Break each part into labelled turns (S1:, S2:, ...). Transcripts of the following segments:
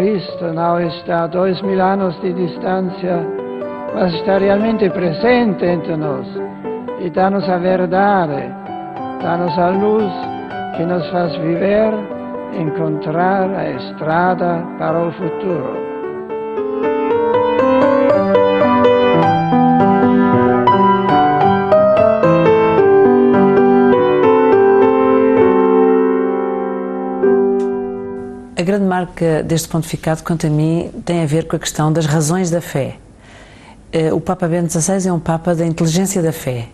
S1: Cristo não está a 2000 anos de distância, mas está realmente presente entre nós e dá-nos a verdade, dá-nos a luz que nos faz viver, encontrar a estrada para o futuro.
S2: A grande marca deste pontificado, quanto a mim, tem a ver com a questão das razões da fé. O Papa Bento XVI é um Papa da inteligência da fé.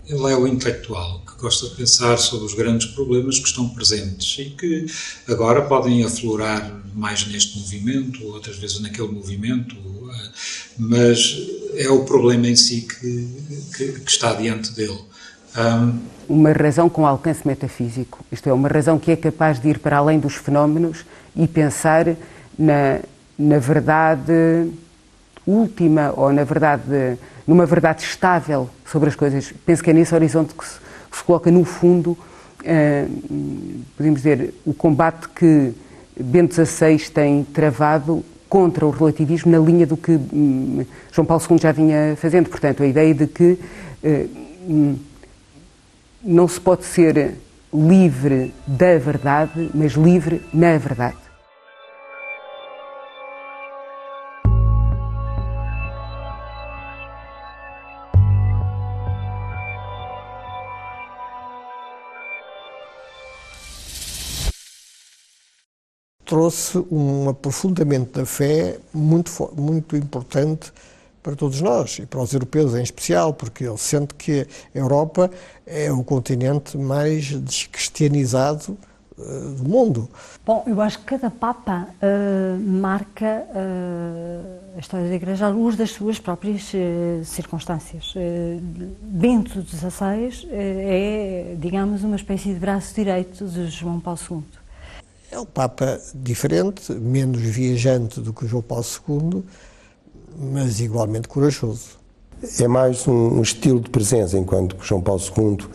S3: Ele é o intelectual que gosta de pensar sobre os grandes problemas que estão presentes e que agora podem aflorar mais neste movimento, outras vezes naquele movimento, mas é o problema em si que está diante dele.
S4: Uma razão com alcance metafísico, isto é, uma razão que é capaz de ir para além dos fenómenos e pensar na verdade última ou numa verdade estável sobre as coisas. Penso que é nesse horizonte que se coloca no fundo, podemos dizer, o combate que Bento XVI tem travado contra o relativismo na linha do que João Paulo II já vinha fazendo. Portanto, a ideia de que não se pode ser livre da verdade, mas livre na verdade.
S5: Trouxe um aprofundamento da fé muito importante para todos nós e para os europeus em especial, porque ele sente que a Europa é o continente mais descristianizado do mundo.
S6: Bom, eu acho que cada Papa marca a história da Igreja à luz das suas próprias circunstâncias. Bento XVI é, digamos, uma espécie de braço direito de João Paulo II.
S5: É um Papa diferente, menos viajante do que João Paulo II, mas igualmente corajoso.
S7: É mais um estilo de presença, enquanto que João Paulo II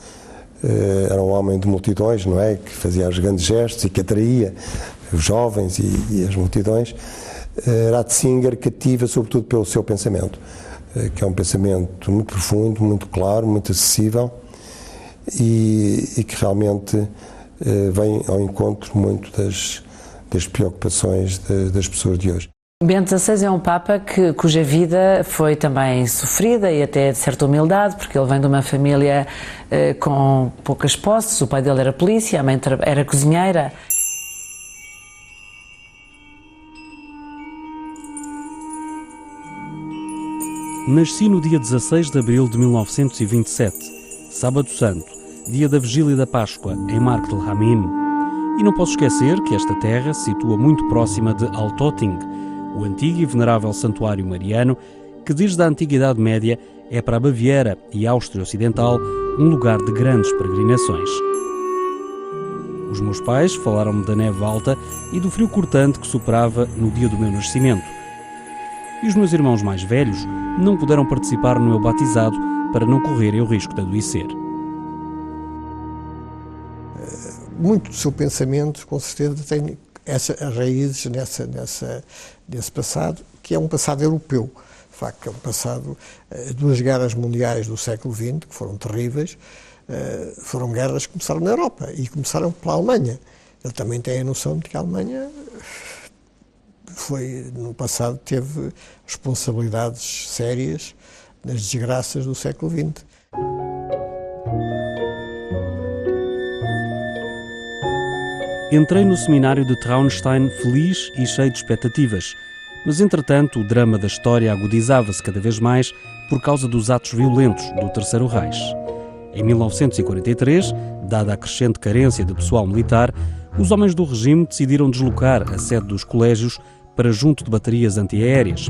S7: era um homem de multidões, não é? Que fazia os grandes gestos e que atraía os jovens e as multidões. Ratzinger cativa sobretudo pelo seu pensamento, que é um pensamento muito profundo, muito claro, muito acessível e que realmente vem ao encontro muito das preocupações das pessoas de hoje.
S2: Bento XVI é um Papa cuja vida foi também sofrida e até de certa humildade, porque ele vem de uma família com poucas posses. O pai dele era polícia, a mãe era cozinheira.
S8: Nasci no dia 16 de abril de 1927, Sábado Santo, dia da Vigília da Páscoa, em Markt el Hamim. E não posso esquecer que esta terra se situa muito próxima de Altötting, o antigo e venerável santuário mariano, que desde a Antiguidade Média é para a Baviera e a Áustria Ocidental um lugar de grandes peregrinações. Os meus pais falaram-me da neve alta e do frio cortante que superava no dia do meu nascimento. E os meus irmãos mais velhos não puderam participar no meu batizado para não correrem o risco de adoecer.
S5: Muito do seu pensamento, com certeza, tem as raízes nesse passado, que é um passado europeu. De facto, é um passado, duas guerras mundiais do século XX, que foram terríveis, foram guerras que começaram na Europa e começaram pela Alemanha. Ele também tem a noção de que a Alemanha no passado, teve responsabilidades sérias nas desgraças do século XX.
S8: Entrei no seminário de Traunstein feliz e cheio de expectativas, mas entretanto o drama da história agudizava-se cada vez mais por causa dos atos violentos do Terceiro Reich. Em 1943, dada a crescente carência de pessoal militar, os homens do regime decidiram deslocar a sede dos colégios para junto de baterias antiaéreas.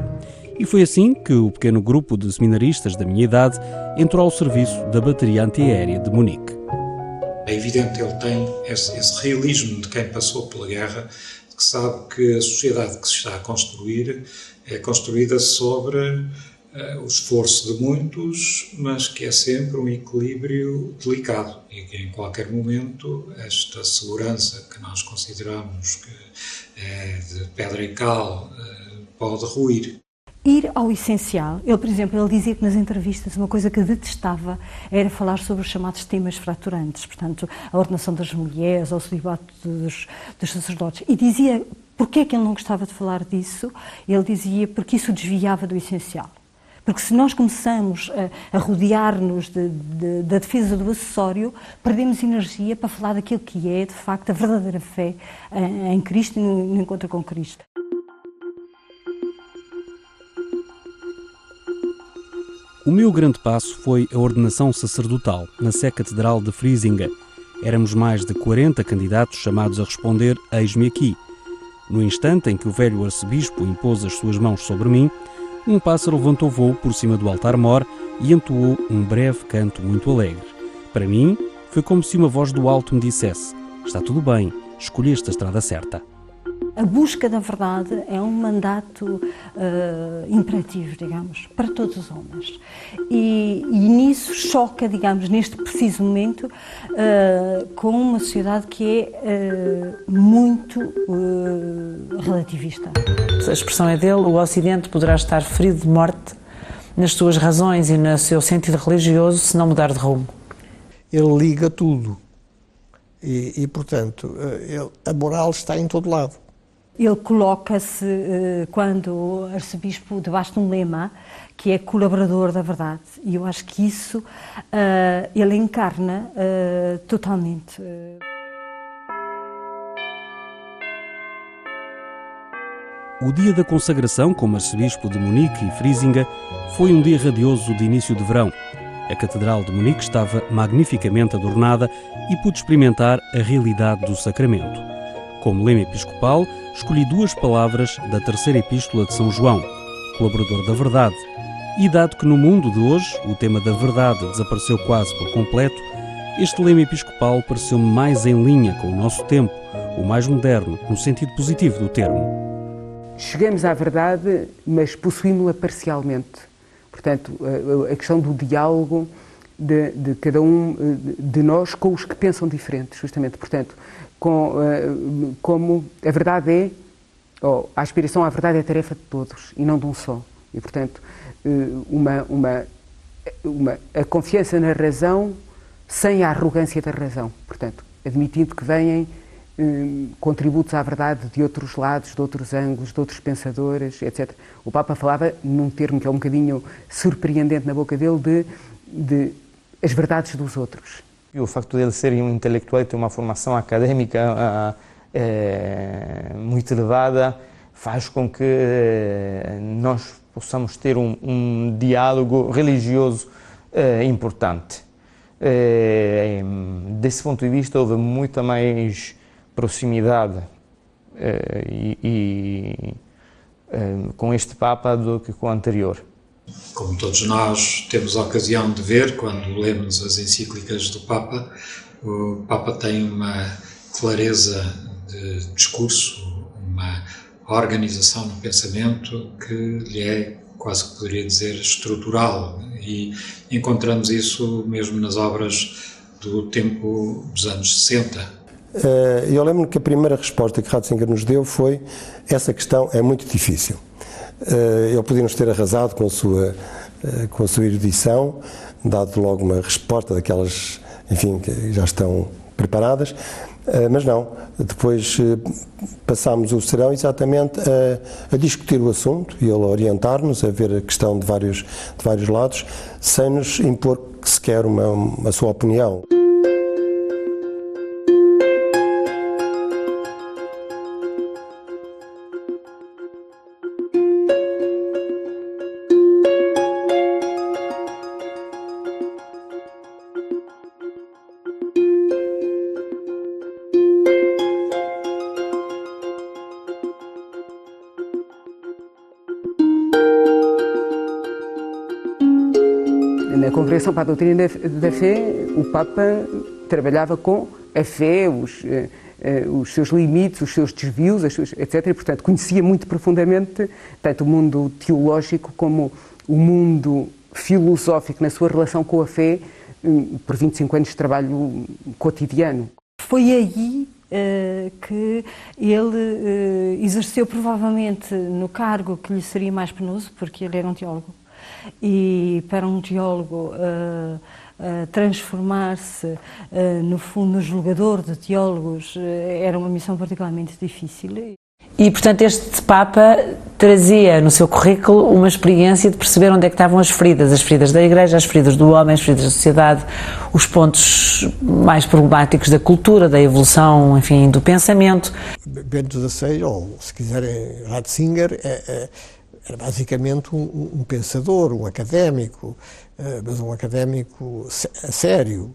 S8: E foi assim que o pequeno grupo de seminaristas da minha idade entrou ao serviço da bateria antiaérea de Munique.
S3: É evidente que ele tem esse realismo de quem passou pela guerra, que sabe que a sociedade que se está a construir é construída sobre o esforço de muitos, mas que é sempre um equilíbrio delicado e que em qualquer momento esta segurança que nós consideramos que é de pedra e cal, pode ruir.
S6: Ir ao essencial. Ele, por exemplo, ele dizia que nas entrevistas uma coisa que detestava era falar sobre os chamados temas fraturantes, portanto, a ordenação das mulheres ou o celibato dos sacerdotes. E dizia, porquê é que ele não gostava de falar disso? Ele dizia, porque isso desviava do essencial. Porque se nós começamos a rodear-nos da defesa do acessório, perdemos energia para falar daquilo que é, de facto, a verdadeira fé em Cristo e no encontro com Cristo.
S8: O meu grande passo foi a ordenação sacerdotal na Sé Catedral de Friesinga. Éramos mais de 40 candidatos chamados a responder "Eis-me aqui". No instante em que o velho arcebispo impôs as suas mãos sobre mim, um pássaro levantou voo por cima do altar-mor e entoou um breve canto muito alegre. Para mim, foi como se uma voz do alto me dissesse: "Está tudo bem, escolheste a estrada certa".
S6: A busca da verdade é um mandato imperativo, digamos, para todos os homens. E nisso choca, digamos, neste preciso momento, com uma sociedade que é muito relativista.
S2: A expressão é dele: o Ocidente poderá estar ferido de morte nas suas razões e no seu sentido religioso se não mudar de rumo.
S5: Ele liga tudo e portanto, a moral está em todo lado.
S6: Ele coloca-se, quando arcebispo, debaixo de um lema que é colaborador da verdade. E eu acho que isso ele encarna totalmente.
S8: O dia da consagração como arcebispo de Munique e Friesinga foi um dia radioso de início de verão. A Catedral de Munique estava magnificamente adornada e pude experimentar a realidade do sacramento. Como lema episcopal, escolhi 2 palavras da terceira epístola de São João, colaborador da verdade. E dado que no mundo de hoje o tema da verdade desapareceu quase por completo, este lema episcopal pareceu-me mais em linha com o nosso tempo, o mais moderno, no sentido positivo do termo.
S4: Chegamos à verdade, mas possuímos-la parcialmente. Portanto, a questão do diálogo de cada um de nós com os que pensam diferente, justamente. Portanto, como a verdade a aspiração à verdade é tarefa de todos e não de um só. E, portanto, a confiança na razão sem a arrogância da razão. Portanto, admitindo que venham contributos à verdade de outros lados, de outros ângulos, de outros pensadores, etc. O Papa falava num termo que é um bocadinho surpreendente na boca dele de as verdades dos outros.
S9: E o facto de ele ser um intelectual e ter uma formação académica muito elevada faz com que nós possamos ter um diálogo religioso importante. Desse ponto de vista, houve muita mais proximidade com este Papa do que com o anterior.
S3: Como todos nós temos a ocasião de ver quando lemos as encíclicas do Papa, o Papa tem uma clareza de discurso, uma organização no pensamento que lhe é, quase que poderia dizer, estrutural, e encontramos isso mesmo nas obras do tempo dos anos 60.
S7: Eu lembro que a primeira resposta que Ratzinger nos deu foi: essa questão é muito difícil. Ele podia nos ter arrasado com a sua erudição, dado logo uma resposta daquelas, enfim, que já estão preparadas, mas não. Depois passámos o serão exatamente a discutir o assunto e ele a orientar-nos, a ver a questão de vários lados, sem nos impor sequer a sua opinião.
S4: Na Congregação para a Doutrina da Fé, o Papa trabalhava com a fé, os seus limites, os seus desvios, etc. E, portanto, conhecia muito profundamente tanto o mundo teológico como o mundo filosófico na sua relação com a fé, por 25 anos de trabalho cotidiano.
S6: Foi aí que ele exerceu provavelmente no cargo que lhe seria mais penoso, porque ele era um teólogo. E para um teólogo transformar-se, no fundo, no julgador de teólogos era uma missão particularmente difícil.
S2: E, portanto, este Papa trazia no seu currículo uma experiência de perceber onde é que estavam as feridas da Igreja, as feridas do homem, as feridas da sociedade, os pontos mais problemáticos da cultura, da evolução, enfim, do pensamento.
S5: Bento XVI, ou se quiserem Ratzinger, era basicamente um pensador, um académico, mas um académico sério.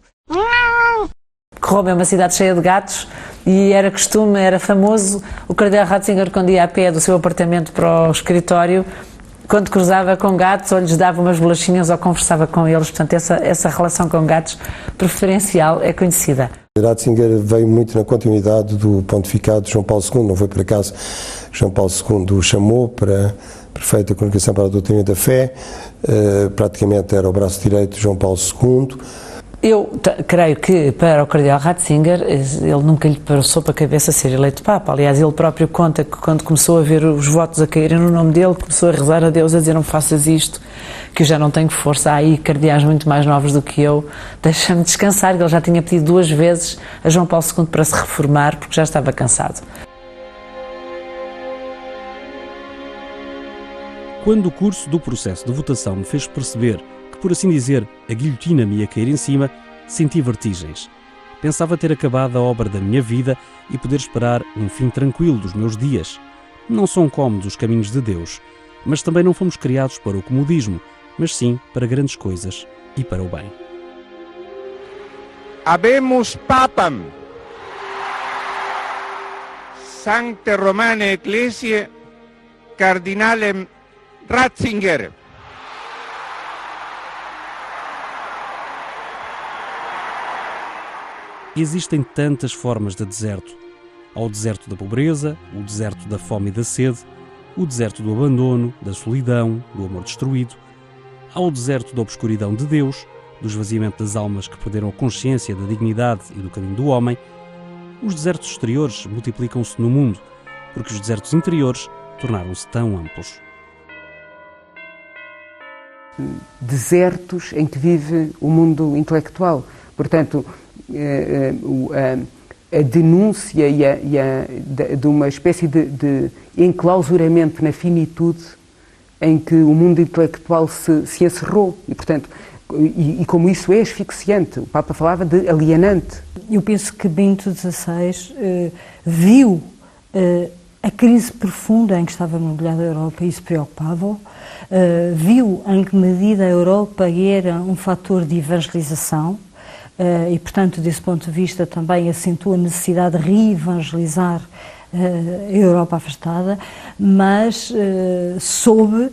S2: Roma é uma cidade cheia de gatos e era costume, era famoso o cardeal Ratzinger, quando ia a pé do seu apartamento para o escritório, quando cruzava com gatos ou lhes dava umas bolachinhas ou conversava com eles. Portanto, essa relação com gatos preferencial é conhecida.
S7: Ratzinger veio muito na continuidade do pontificado de João Paulo II, não foi por acaso que João Paulo II o chamou para prefeito da Congregação para a Doutrina da Fé, praticamente era o braço direito de João Paulo II.
S2: Eu creio que para o cardeal Ratzinger ele nunca lhe passou para a cabeça ser eleito Papa. Aliás, ele próprio conta que quando começou a ver os votos a caírem no nome dele, começou a rezar a Deus, a dizer: não faças isto, que eu já não tenho força. Há aí cardeais muito mais novos do que eu, deixa-me descansar. Ele já tinha pedido 2 vezes a João Paulo II para se reformar, porque já estava cansado.
S8: Quando o curso do processo de votação me fez perceber que, por assim dizer, a guilhotina me ia cair em cima, senti vertigens. Pensava ter acabado a obra da minha vida e poder esperar um fim tranquilo dos meus dias. Não são cómodos os caminhos de Deus, mas também não fomos criados para o comodismo, mas sim para grandes coisas e para o bem.
S10: Habemus Papam, Sancte Romane Ecclesiae, Cardinalem Ratzinger.
S8: Existem tantas formas de deserto. Há o deserto da pobreza, o deserto da fome e da sede, o deserto do abandono, da solidão, do amor destruído. Há o deserto da obscuridão de Deus, do esvaziamento das almas que perderam a consciência da dignidade e do caminho do homem. Os desertos exteriores multiplicam-se no mundo, porque os desertos interiores tornaram-se tão amplos.
S4: Desertos em que vive o mundo intelectual. Portanto, a denúncia de uma espécie de enclausuramento na finitude em que o mundo intelectual se encerrou. E, portanto, e como isso é asfixiante. O Papa falava de alienante.
S6: Eu penso que Bento XVI viu a crise profunda em que estava mergulhada a Europa e isso preocupava-o. Viu em que medida a Europa era um fator de evangelização e, portanto, desse ponto de vista também acentuou a necessidade de reevangelizar a Europa afastada, mas soube,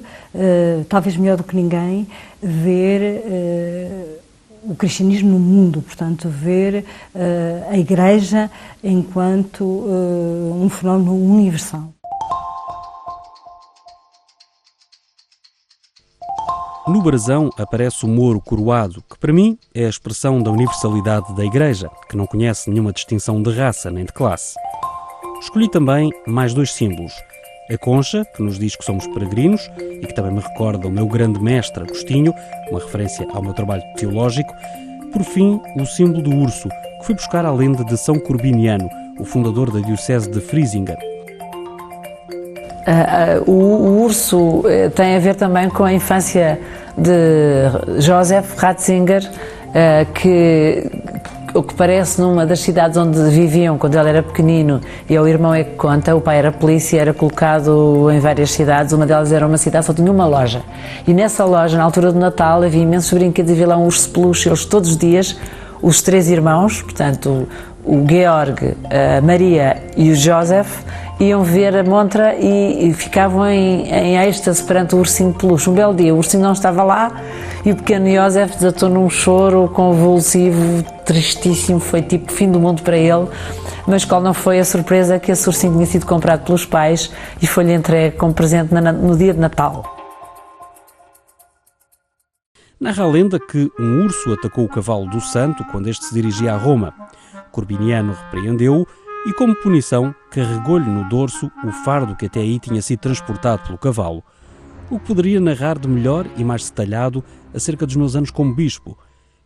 S6: talvez melhor do que ninguém, ver o cristianismo no mundo, portanto, ver a Igreja enquanto um fenómeno universal.
S8: No brasão aparece o Moro coroado, que para mim é a expressão da universalidade da Igreja, que não conhece nenhuma distinção de raça nem de classe. Escolhi também mais 2 símbolos. A concha, que nos diz que somos peregrinos e que também me recorda o meu grande mestre Agostinho, uma referência ao meu trabalho teológico. Por fim, o símbolo do urso, que fui buscar à lenda de São Corbiniano, o fundador da diocese de Friesinga.
S2: O urso tem a ver também com a infância de Joseph Ratzinger, o que parece numa das cidades onde viviam quando ele era pequenino, e é o irmão é que conta, o pai era polícia, era colocado em várias cidades, uma delas era uma cidade, só tinha uma loja, e nessa loja, na altura do Natal, havia imensos brinquedos e havia lá um urso peluche, eles todos os dias, os 3 irmãos, portanto o Georg, a Maria e o Joseph, iam ver a montra e ficavam em êxtase perante o ursinho peluche. Um belo dia o ursinho não estava lá e o pequeno Joseph desatou num choro convulsivo, tristíssimo, foi tipo fim do mundo para ele, mas qual não foi a surpresa que esse ursinho tinha sido comprado pelos pais e foi-lhe entregue como presente no dia de Natal.
S8: Narra a lenda que um urso atacou o cavalo do santo quando este se dirigia a Roma. Corbiniano repreendeu-o e, como punição, carregou-lhe no dorso o fardo que até aí tinha sido transportado pelo cavalo, o que poderia narrar de melhor e mais detalhado acerca dos meus anos como bispo.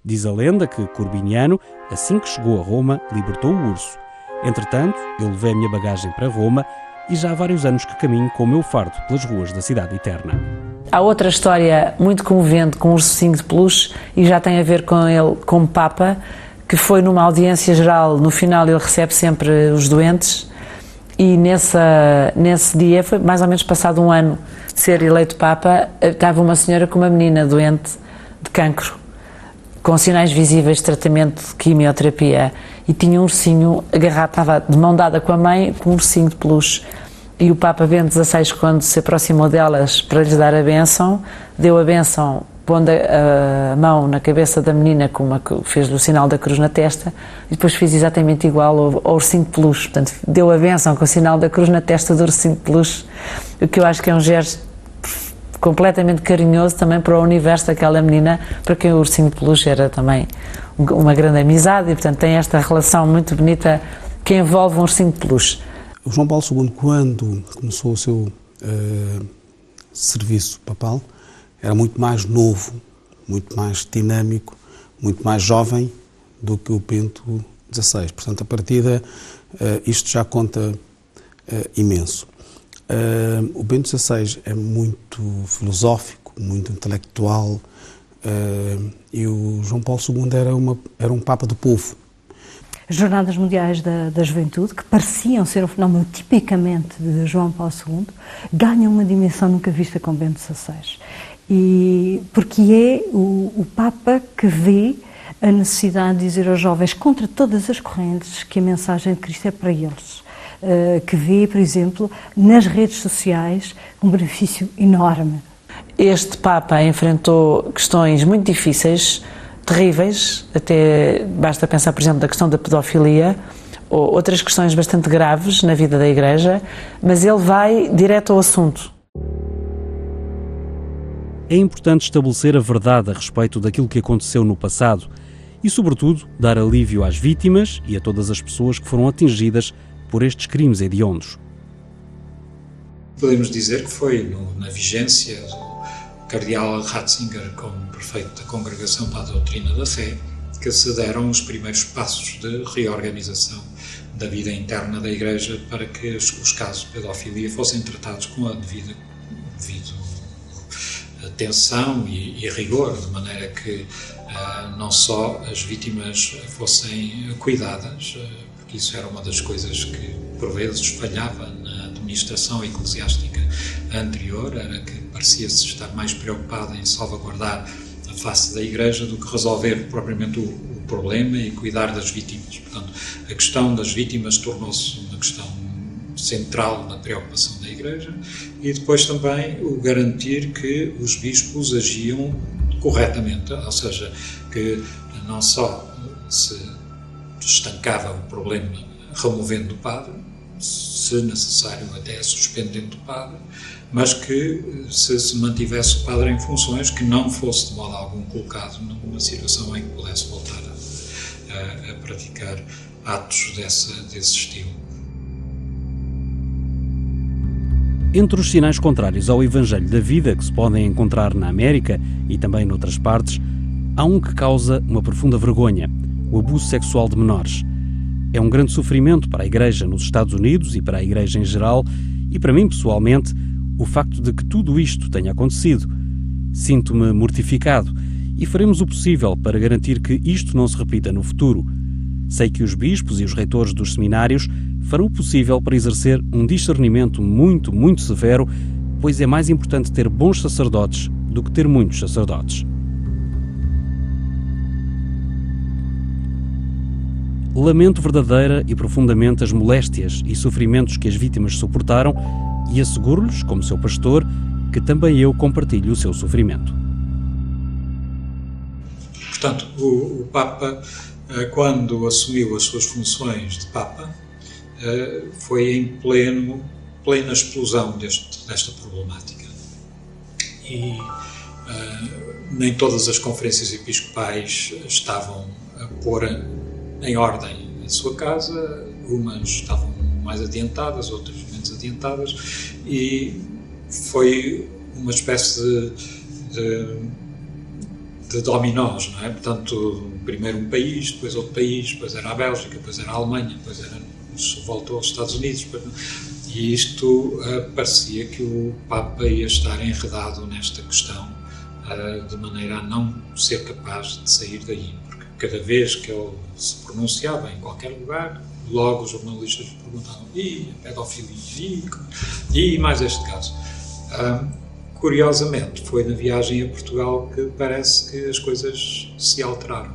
S8: Diz a lenda que Corbiniano, assim que chegou a Roma, libertou o urso. Entretanto, eu levei a minha bagagem para Roma e já há vários anos que caminho com o meu fardo pelas ruas da cidade eterna.
S2: Há outra história muito comovente com um ursinho de peluche e já tem a ver com ele como Papa, que foi numa audiência geral, no final ele recebe sempre os doentes e nesse dia, foi mais ou menos passado um ano de ser eleito Papa, estava uma senhora com uma menina doente de cancro, com sinais visíveis de tratamento de quimioterapia e tinha um ursinho agarrado, estava de mão dada com a mãe, com um ursinho de peluche. E o Papa Bento XVI, quando se aproximou delas para lhes dar a bênção, deu a bênção pondo a mão na cabeça da menina, fez-lhe o sinal da cruz na testa, e depois fez exatamente igual ao ursinho de peluche. Portanto, deu a bênção com o sinal da cruz na testa do ursinho de peluche, o que eu acho que é um gesto completamente carinhoso também para o universo daquela menina, para quem o ursinho de peluche era também uma grande amizade, e portanto tem esta relação muito bonita que envolve um ursinho de peluche.
S11: O João Paulo II, quando começou o seu serviço papal, era muito mais novo, muito mais dinâmico, muito mais jovem do que o Bento XVI. Portanto, a partida, isto já conta imenso. O Bento XVI é muito filosófico, muito intelectual, e o João Paulo II era um Papa do povo.
S6: As Jornadas Mundiais da Juventude, que pareciam ser um fenómeno tipicamente de João Paulo II, ganham uma dimensão nunca vista com Bento XVI. Porque é o Papa que vê a necessidade de dizer aos jovens, contra todas as correntes, que a mensagem de Cristo é para eles. Que vê, por exemplo, nas redes sociais um benefício enorme.
S2: Este Papa enfrentou questões muito difíceis, terríveis, até basta pensar, por exemplo, da questão da pedofilia, ou outras questões bastante graves na vida da Igreja, mas ele vai direto ao assunto.
S8: É importante estabelecer a verdade a respeito daquilo que aconteceu no passado e, sobretudo, dar alívio às vítimas e a todas as pessoas que foram atingidas por estes crimes hediondos.
S3: Podemos dizer que foi na vigência do cardeal Ratzinger como prefeito da Congregação para a Doutrina da Fé que se deram os primeiros passos de reorganização da vida interna da Igreja para que os casos de pedofilia fossem tratados com a devida atenção e rigor, de maneira que não só as vítimas fossem cuidadas, porque isso era uma das coisas que por vezes falhava na administração eclesiástica anterior, era que parecia-se estar mais preocupada em salvaguardar a face da Igreja do que resolver propriamente o problema e cuidar das vítimas. Portanto, a questão das vítimas tornou-se uma questão central na preocupação da Igreja e depois também o garantir que os bispos agiam corretamente, ou seja, que não só se estancava o problema removendo o padre, se necessário até suspendendo o padre, mas que se mantivesse o padre em funções, que não fosse de modo algum colocado numa situação em que pudesse voltar a praticar atos desse estilo.
S8: Entre os sinais contrários ao Evangelho da vida que se podem encontrar na América e também noutras partes, há um que causa uma profunda vergonha: o abuso sexual de menores. É um grande sofrimento para a Igreja nos Estados Unidos e para a Igreja em geral, e para mim, pessoalmente, o facto de que tudo isto tenha acontecido. Sinto-me mortificado e faremos o possível para garantir que isto não se repita no futuro. Sei que os bispos e os reitores dos seminários farão o possível para exercer um discernimento muito, muito severo, pois é mais importante ter bons sacerdotes do que ter muitos sacerdotes. Lamento verdadeira e profundamente as moléstias e sofrimentos que as vítimas suportaram e asseguro-lhes, como seu pastor, que também eu compartilho o seu sofrimento.
S3: Portanto, o Papa, quando assumiu as suas funções de Papa, foi em plena explosão desta problemática. E nem todas as conferências episcopais estavam a pôr em ordem a sua casa, umas estavam mais adiantadas, outras menos adiantadas, e foi uma espécie de dominós, não é? Portanto, primeiro um país, depois outro país, depois era a Bélgica, depois era a Alemanha, depois voltou aos Estados Unidos, e isto parecia que o Papa ia estar enredado nesta questão, de maneira a não ser capaz de sair daí, porque cada vez que ele se pronunciava em qualquer lugar, logo os jornalistas perguntavam: e a pedofilia, e mais este caso. Curiosamente, foi na viagem a Portugal que parece que as coisas se alteraram.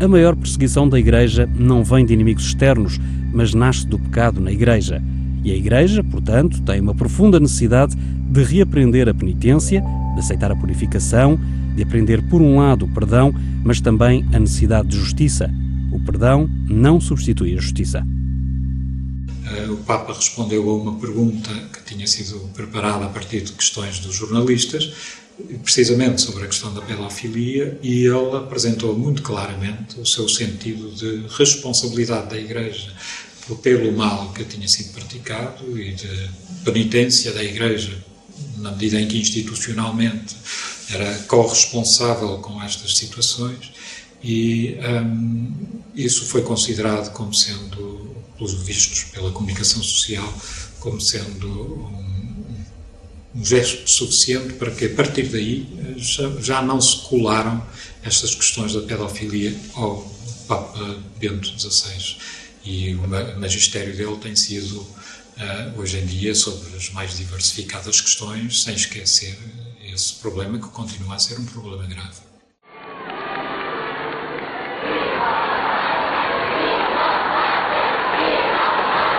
S8: A maior perseguição da Igreja não vem de inimigos externos, mas nasce do pecado na Igreja. E a Igreja, portanto, tem uma profunda necessidade de reaprender a penitência, de aceitar a purificação, de aprender, por um lado, o perdão, mas também a necessidade de justiça. O perdão não substitui a justiça.
S3: O Papa respondeu a uma pergunta que tinha sido preparada a partir de questões dos jornalistas, precisamente sobre a questão da pedofilia, e ele apresentou muito claramente o seu sentido de responsabilidade da Igreja pelo mal que tinha sido praticado e de penitência da Igreja, na medida em que institucionalmente era corresponsável com estas situações, e isso foi considerado como sendo, pelos vistos pela comunicação social, como sendo um gesto suficiente para que, a partir daí, já não se colaram estas questões da pedofilia ao Papa Bento XVI. E o magistério dele tem sido, hoje em dia, sobre as mais diversificadas questões, sem esquecer esse problema que continua a ser um problema grave.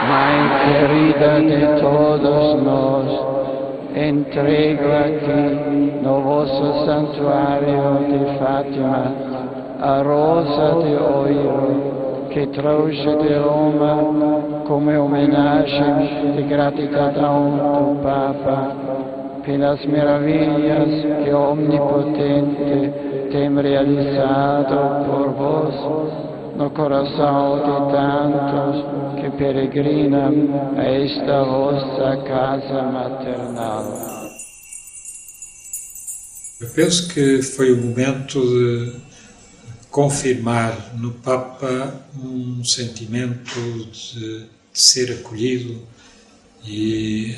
S1: Mãe querida de todos nós, entrego aqui no vosso santuário de Fátima a rosa de ouro que trouxe de Roma como homenagem de gratidão do Papa pelas maravilhas que o Omnipotente tem realizado por vós no coração de tantos que peregrinam a esta vossa casa maternal.
S3: Eu penso que foi o momento de confirmar no Papa um sentimento de ser acolhido e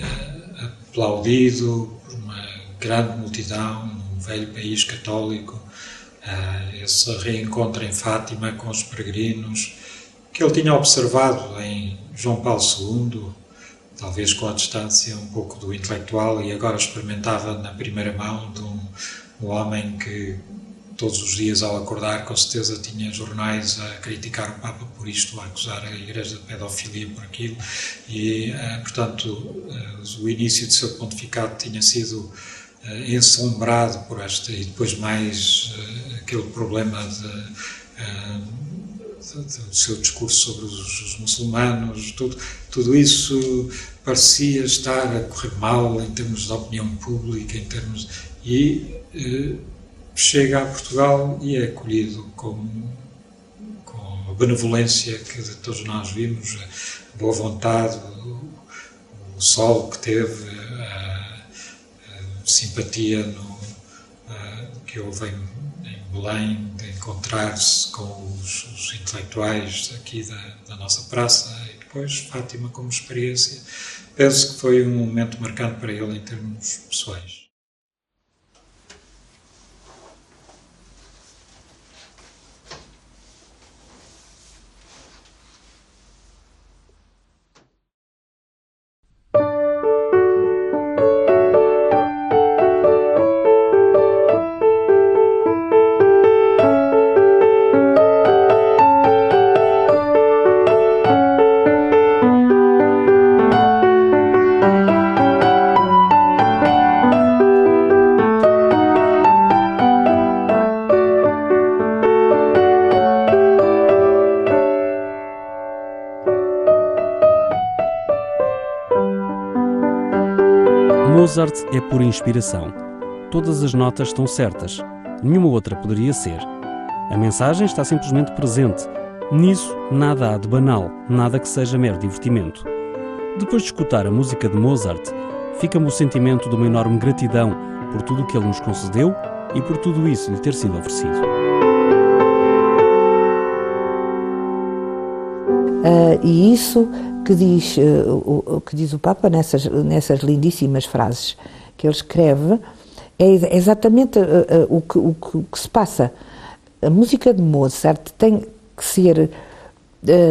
S3: aplaudido por uma grande multidão num velho país católico, esse reencontro em Fátima com os peregrinos, que ele tinha observado em João Paulo II, talvez com a distância um pouco do intelectual, e agora experimentava na primeira mão de um homem que todos os dias ao acordar com certeza tinha jornais a criticar o Papa por isto, a acusar a Igreja de pedofilia por aquilo, e portanto o início do seu pontificado tinha sido ensombrado por esta, e depois mais aquele problema do seu discurso sobre os muçulmanos, tudo isso parecia estar a correr mal em termos de opinião pública, e chega a Portugal e é acolhido com a benevolência que todos nós vimos, a boa vontade, o sol que teve, a simpatia que houve em Belém, de encontrar-se com os intelectuais aqui da nossa praça, e depois Fátima como experiência. Penso que foi um momento marcante para ele em termos pessoais.
S8: Mozart é pura inspiração. Todas as notas estão certas. Nenhuma outra poderia ser. A mensagem está simplesmente presente, Nisso, nada há de banal, nada que seja mero divertimento. Depois de escutar a música de Mozart, fica-me o sentimento de uma enorme gratidão por tudo o que ele nos concedeu e por tudo isso lhe ter sido oferecido.
S12: E isso que diz o Papa nessas lindíssimas frases que ele escreve é exatamente o que se passa. A música de Mozart tem que ser...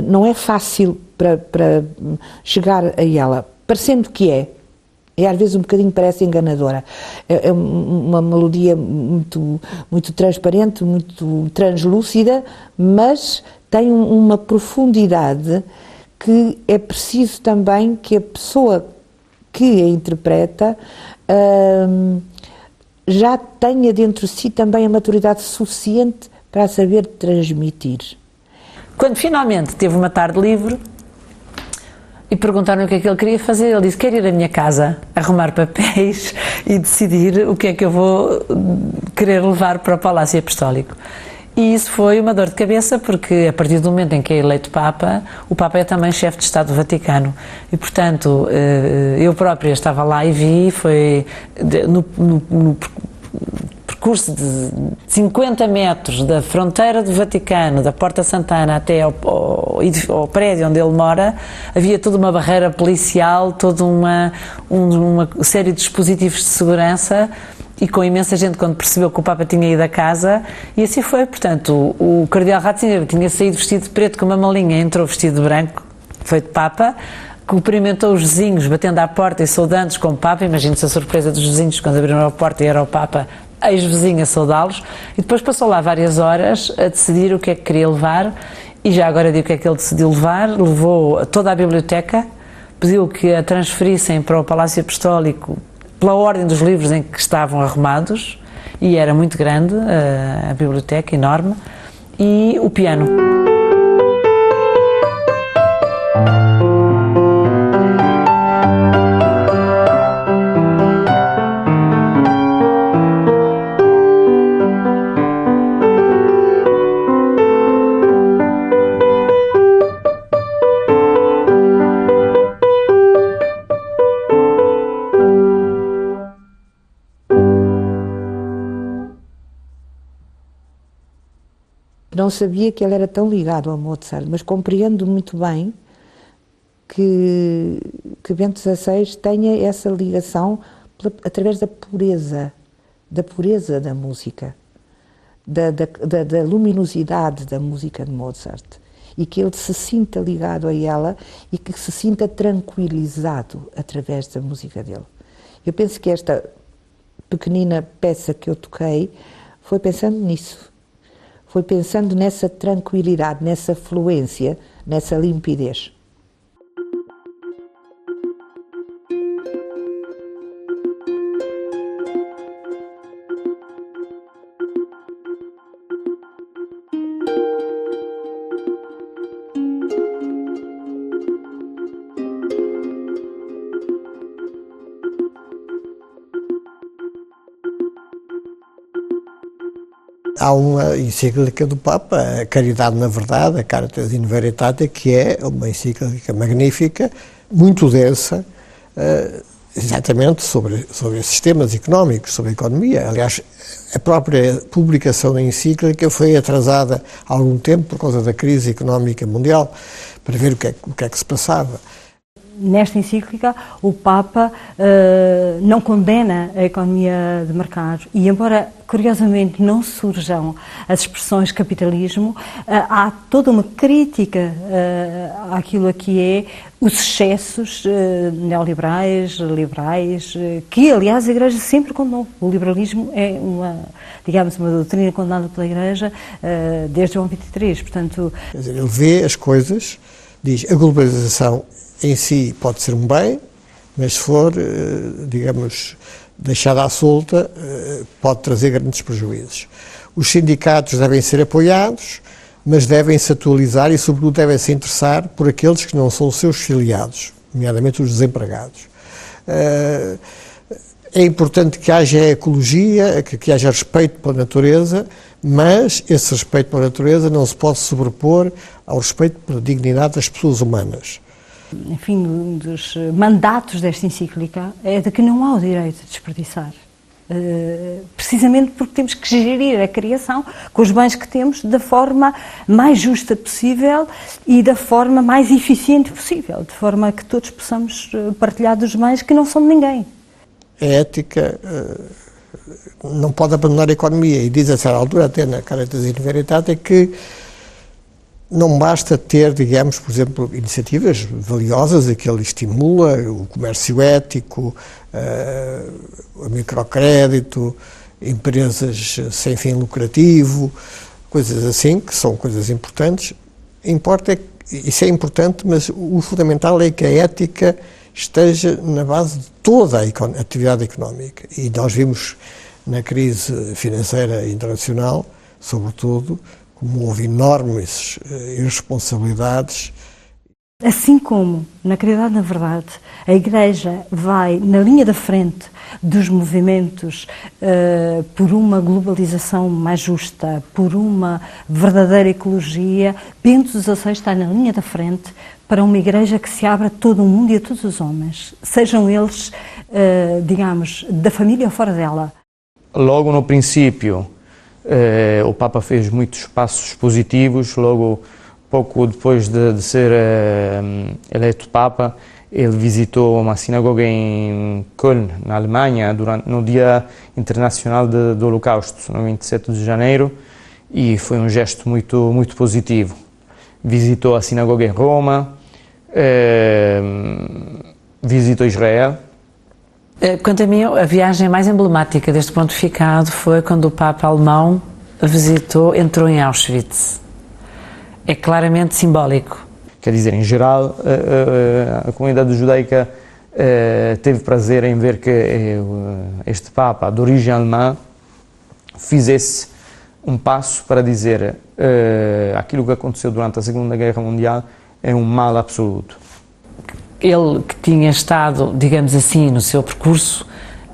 S12: não é fácil para chegar a ela, parecendo que é às vezes um bocadinho parece enganadora. É uma melodia muito transparente, muito translúcida, mas tem uma profundidade que é preciso também que a pessoa que a interpreta já tenha dentro de si também a maturidade suficiente para saber transmitir.
S2: Quando finalmente teve uma tarde livre e perguntaram o que é que ele queria fazer, ele disse: quero ir à minha casa, arrumar papéis e decidir o que é que eu vou querer levar para o Palácio Apostólico. E isso foi uma dor de cabeça, porque a partir do momento em que é eleito Papa, o Papa é também chefe de Estado do Vaticano. E, portanto, eu própria estava lá e vi, foi no percurso de 50 metros da fronteira do Vaticano, da Porta Sant'Anna até ao prédio onde ele mora, havia toda uma barreira policial, toda uma série de dispositivos de segurança, e com imensa gente quando percebeu que o Papa tinha ido a casa, e assim foi. Portanto, o Cardeal Ratzinger tinha saído vestido de preto com uma malinha, entrou vestido de branco, feito Papa, cumprimentou os vizinhos, batendo à porta e saudando-os como Papa. Imagine-se a surpresa dos vizinhos quando abriram a porta e era o Papa, ex-vizinho, a saudá-los, e depois passou lá várias horas a decidir o que é que queria levar, e já agora digo o que é que ele decidiu levar. Levou toda a biblioteca, pediu que a transferissem para o Palácio Apostólico pela ordem dos livros em que estavam arrumados, e era muito grande a biblioteca, enorme, e o piano.
S12: Não sabia que ele era tão ligado a Mozart, mas compreendo muito bem que Bento XVI tenha essa ligação através da pureza da música, da luminosidade da música de Mozart, e que ele se sinta ligado a ela e que se sinta tranquilizado através da música dele. Eu penso que esta pequenina peça que eu toquei foi pensando nisso. Foi pensando nessa tranquilidade, nessa fluência, nessa limpidez.
S5: Há uma encíclica do Papa, a Caridade na Verdade, a Caritas in Veritate, que é uma encíclica magnífica, muito densa, exatamente sobre esses temas económicos, sobre a economia. Aliás, a própria publicação da encíclica foi atrasada há algum tempo por causa da crise económica mundial, para ver o que é que se passava.
S6: Nesta encíclica, o Papa não condena a economia de mercado, e embora, curiosamente, não surjam as expressões capitalismo, há toda uma crítica àquilo que é os excessos neoliberais, liberais, que, aliás, a Igreja sempre condenou. O liberalismo é uma doutrina condenada pela Igreja desde João XXIII, portanto...
S5: Quer dizer, ele vê as coisas, diz, a globalização em si pode ser um bem, mas se for, digamos, deixada à solta, pode trazer grandes prejuízos. Os sindicatos devem ser apoiados, mas devem-se atualizar e, sobretudo, devem-se interessar por aqueles que não são seus filiados, nomeadamente os desempregados. É importante que haja ecologia, que haja respeito pela natureza, mas esse respeito pela natureza não se pode sobrepor ao respeito pela dignidade das pessoas humanas.
S6: Enfim, um dos mandatos desta encíclica é de que não há o direito de desperdiçar. Precisamente porque temos que gerir a criação com os bens que temos da forma mais justa possível e da forma mais eficiente possível, de forma a que todos possamos partilhar dos bens que não são de ninguém.
S5: A ética não pode abandonar a economia, e diz a certa altura, até na Caritas in Veritate, que não basta ter, digamos, por exemplo, iniciativas valiosas, a que ele estimula, o comércio ético, o microcrédito, empresas sem fim lucrativo, coisas assim, que são coisas importantes. Isso é importante, mas o fundamental é que a ética esteja na base de toda a atividade económica. E nós vimos na crise financeira internacional, sobretudo, como houve enormes irresponsabilidades.
S6: Assim como, na Caridade na Verdade, a Igreja vai na linha da frente dos movimentos por uma globalização mais justa, por uma verdadeira ecologia, Bento XVI está na linha da frente para uma Igreja que se abra a todo o mundo e a todos os homens, sejam eles, digamos, da família ou fora dela.
S9: Logo no princípio, o Papa fez muitos passos positivos. Logo, pouco depois de ser eleito Papa, ele visitou uma sinagoga em Köln, na Alemanha, no Dia Internacional do Holocausto, no 27 de janeiro, e foi um gesto muito positivo. Visitou a sinagoga em Roma, visitou Israel.
S2: Quanto a mim, a viagem mais emblemática deste pontificado foi quando o Papa alemão entrou em Auschwitz. É claramente simbólico.
S9: Quer dizer, em geral, a comunidade judaica teve prazer em ver que este Papa, de origem alemã, fizesse um passo para dizer aquilo que aconteceu durante a Segunda Guerra Mundial é um mal absoluto.
S2: Ele que tinha estado, digamos assim, no seu percurso,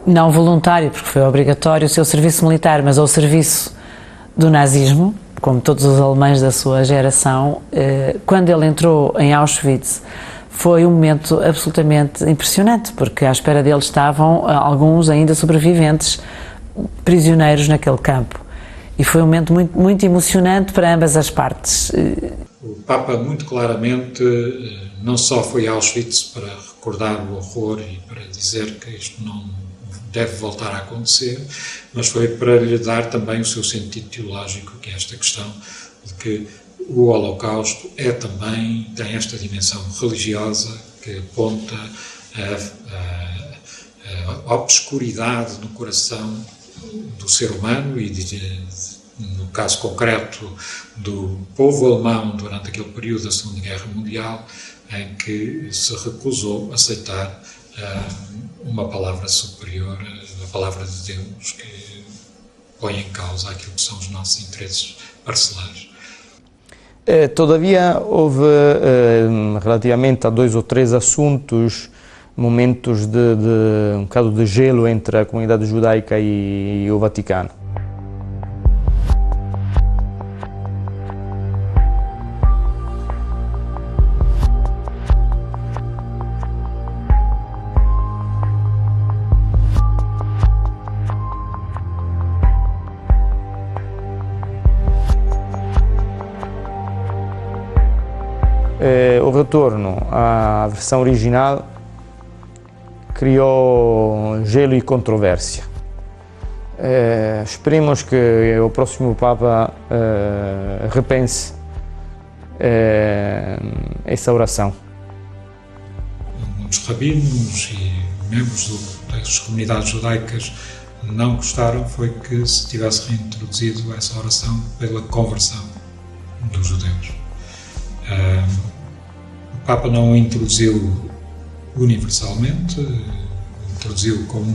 S2: não voluntário, porque foi obrigatório o seu serviço militar, mas ao serviço do nazismo, como todos os alemães da sua geração, quando ele entrou em Auschwitz, foi um momento absolutamente impressionante, porque à espera dele estavam alguns ainda sobreviventes, prisioneiros naquele campo. E foi um momento muito emocionante para ambas as partes.
S3: O Papa, muito claramente, não só foi a Auschwitz para recordar o horror e para dizer que isto não deve voltar a acontecer, mas foi para lhe dar também o seu sentido teológico, que é esta questão de que o Holocausto tem esta dimensão religiosa que aponta a obscuridade no coração do ser humano e, no caso concreto, do povo alemão durante aquele período da Segunda Guerra Mundial, em que se recusou a aceitar uma palavra superior, a palavra de Deus, que põe em causa aquilo que são os nossos interesses parcelares.
S9: Todavia, houve, relativamente a 2 ou 3 assuntos, momentos de um bocado de gelo entre a comunidade judaica e o Vaticano. O retorno à versão original criou gelo e controvérsia. Esperemos que o próximo Papa repense essa oração.
S3: Muitos rabinos e membros das comunidades judaicas não gostaram foi que se tivesse reintroduzido essa oração pela conversão dos judeus. O Papa não a introduziu universalmente, introduziu como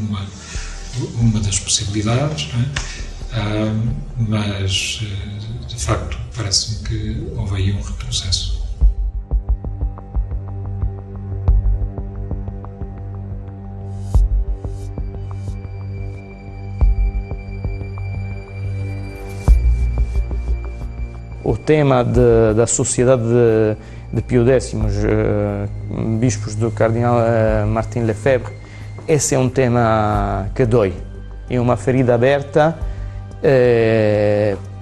S3: uma das possibilidades, mas de facto parece-me que houve aí um retrocesso.
S9: tema da sociedade de Pio X, bispos do cardeal Martin Lefebvre, esse é um tema que dói, é uma ferida aberta,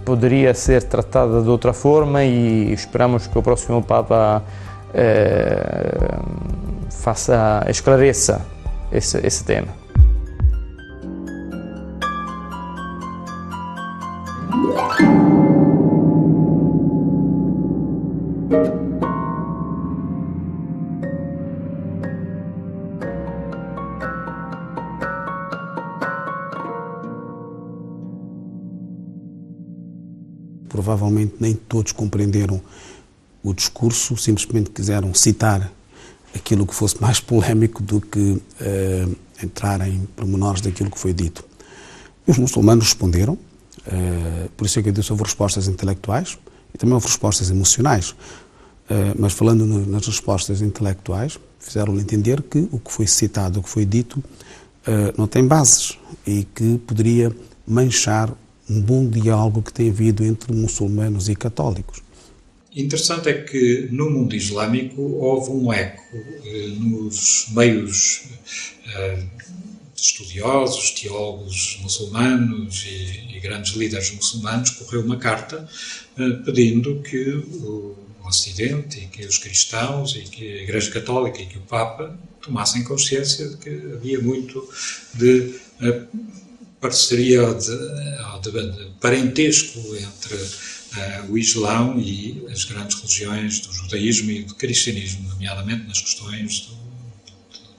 S9: poderia ser tratada de outra forma e esperamos que o próximo Papa esclareça esse tema.
S11: Provavelmente nem todos compreenderam o discurso, simplesmente quiseram citar aquilo que fosse mais polémico do que entrar em pormenores daquilo que foi dito. E os muçulmanos responderam, por isso é que eu disse, houve respostas intelectuais e também houve respostas emocionais, mas falando nas respostas intelectuais, fizeram-lhe entender que o que foi citado, o que foi dito, não tem bases e que poderia manchar um bom diálogo que tem havido entre muçulmanos e católicos.
S3: Interessante é que no mundo islâmico houve um eco nos meios estudiosos, teólogos muçulmanos e grandes líderes muçulmanos, correu uma carta pedindo que o Ocidente e que os cristãos e que a Igreja Católica e que o Papa tomassem consciência de que havia muito de parceria ou de parentesco entre o Islão e as grandes religiões do judaísmo e do cristianismo, nomeadamente nas questões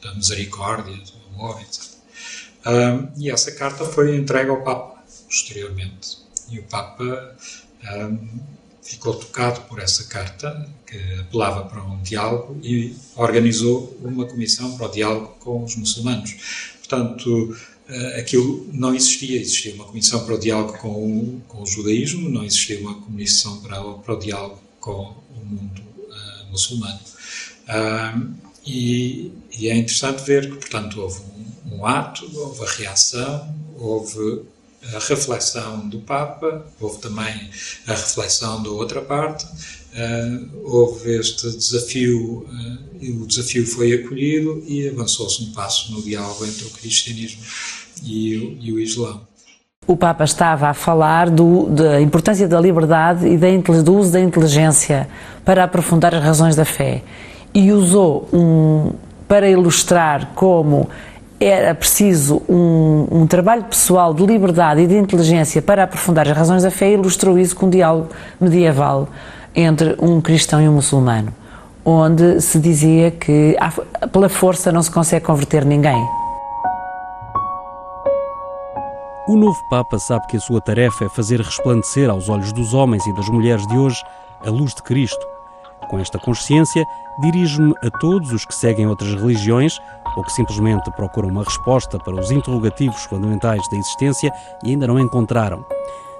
S3: da misericórdia, do amor, etc. E essa carta foi entregue ao Papa posteriormente. E o Papa ficou tocado por essa carta, que apelava para um diálogo, e organizou uma comissão para o diálogo com os muçulmanos. Portanto, aquilo não existia. Existia uma comissão para o diálogo com o judaísmo, não existia uma comissão para o diálogo com o mundo muçulmano. E é interessante ver que, portanto, houve um ato, houve a reação, houve a reflexão do Papa, houve também a reflexão da outra parte, houve este desafio, e o desafio foi acolhido e avançou-se um passo no diálogo entre o cristianismo e o Islão.
S2: O Papa estava a falar da importância da liberdade e do uso da inteligência para aprofundar as razões da fé, e usou para ilustrar como era preciso um trabalho pessoal de liberdade e de inteligência para aprofundar as razões da fé, e ilustrou isso com um diálogo medieval entre um cristão e um muçulmano, onde se dizia que pela força não se consegue converter ninguém.
S8: O novo Papa sabe que a sua tarefa é fazer resplandecer aos olhos dos homens e das mulheres de hoje a luz de Cristo. Com esta consciência, dirijo-me a todos os que seguem outras religiões ou que simplesmente procuram uma resposta para os interrogativos fundamentais da existência e ainda não encontraram.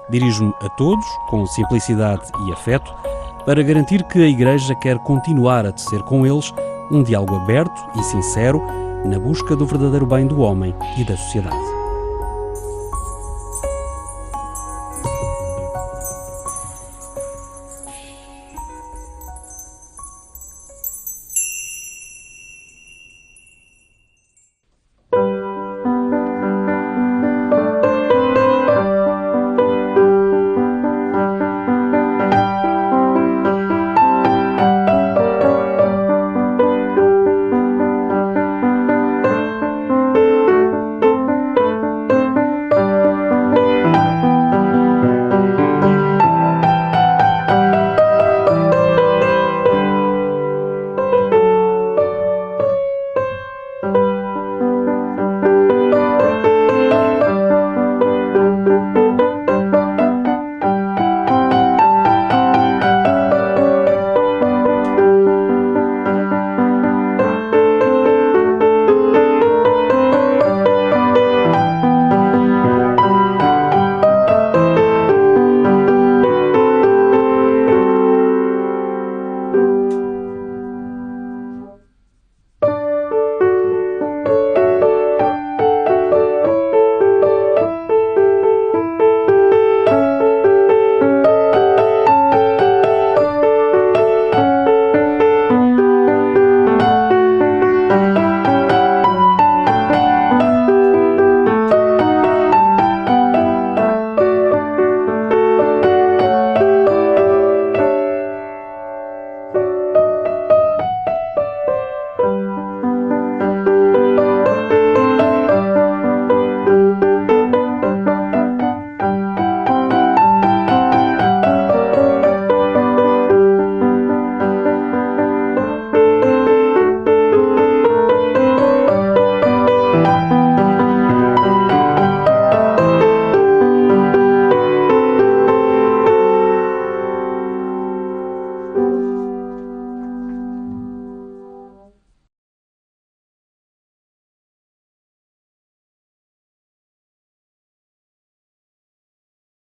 S8: Dirijo-me a todos, com simplicidade e afeto, para garantir que a Igreja quer continuar a tecer com eles um diálogo aberto e sincero na busca do verdadeiro bem do homem e da sociedade.